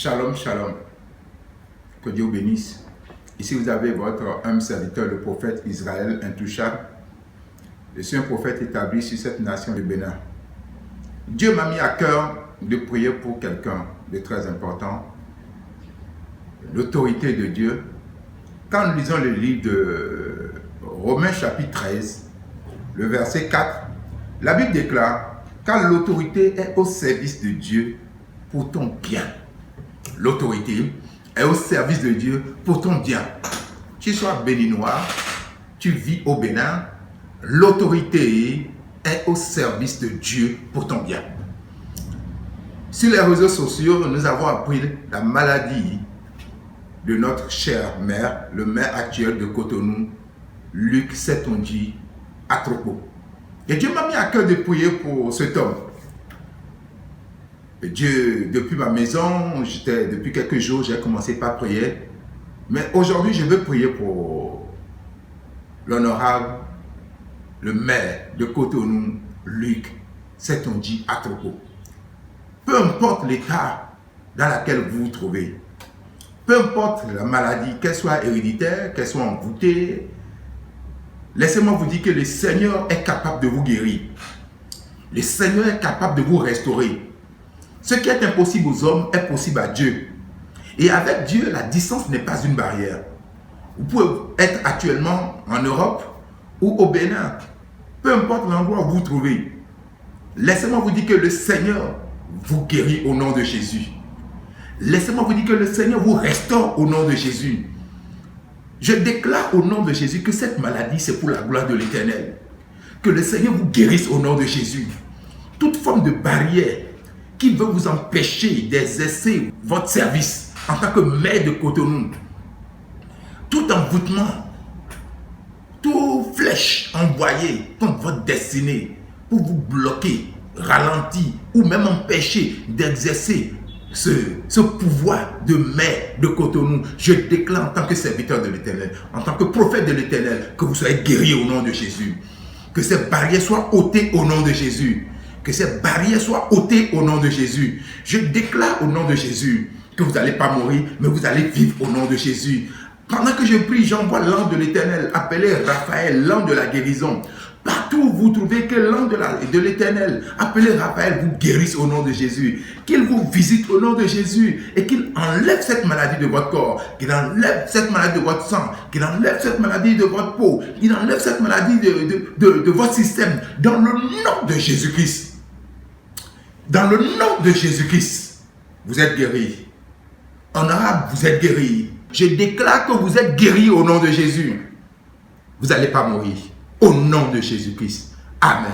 Shalom, shalom. Que Dieu vous bénisse. Ici, vous avez votre humble serviteur, le prophète Israël Intouchable. Je suis un prophète établi sur cette nation de Bénin. Dieu m'a mis à cœur de prier pour quelqu'un de très important. L'autorité de Dieu. Quand nous lisons le livre de Romains chapitre 13, le verset 4, la Bible déclare « Car l'autorité est au service de Dieu pour ton bien. » L'autorité est au service de Dieu pour ton bien. Tu sois béninois, tu vis au Bénin, l'autorité est au service de Dieu pour ton bien. Sur les réseaux sociaux, nous avons appris la maladie de notre chère maire, le maire actuel de Cotonou, Luc Setonji Atropo. Et Dieu m'a mis à cœur de prier pour cet homme. Et Dieu, depuis ma maison, depuis quelques jours, j'ai commencé par prier. Mais aujourd'hui, je veux prier pour l'honorable, le maire de Cotonou, Luc Setonji Atropo. Peu importe l'état dans lequel vous vous trouvez, peu importe la maladie, qu'elle soit héréditaire, qu'elle soit envoûtée, laissez-moi vous dire que le Seigneur est capable de vous guérir. Le Seigneur est capable de vous restaurer. Ce qui est impossible aux hommes est possible à Dieu. Et avec Dieu, la distance n'est pas une barrière. Vous pouvez être actuellement en Europe ou au Bénin. Peu importe l'endroit où vous vous trouvez. Laissez-moi vous dire que le Seigneur vous guérit au nom de Jésus. Laissez-moi vous dire que le Seigneur vous restaure au nom de Jésus. Je déclare au nom de Jésus que cette maladie, c'est pour la gloire de l'Éternel. Que le Seigneur vous guérisse au nom de Jésus. Toute forme de barrière qui veut vous empêcher d'exercer votre service en tant que maire de Cotonou, tout envoûtement, toute flèche envoyée contre votre destinée pour vous bloquer, ralentir ou même empêcher d'exercer ce pouvoir de maire de Cotonou, je déclare en tant que serviteur de l'Éternel, en tant que prophète de l'Éternel, que vous soyez guéris au nom de Jésus. Que ces barrières soient ôtées au nom de Jésus. Que ces barrières soient ôtées au nom de Jésus. Je déclare au nom de Jésus que vous n'allez pas mourir, mais vous allez vivre au nom de Jésus. Pendant que je prie, j'envoie l'ange de l'Éternel, appelé Raphaël, l'ange de la guérison. Partout où vous trouvez que l'ange de l'Éternel, appelé Raphaël, vous guérisse au nom de Jésus. Qu'il vous visite au nom de Jésus et qu'il enlève cette maladie de votre corps, qu'il enlève cette maladie de votre sang, qu'il enlève cette maladie de votre peau, qu'il enlève cette maladie de votre système, dans le nom de Jésus-Christ. Dans le nom de Jésus-Christ, vous êtes guéris. En arabe, vous êtes guéris. Je déclare que vous êtes guéris au nom de Jésus. Vous n'allez pas mourir. Au nom de Jésus-Christ. Amen.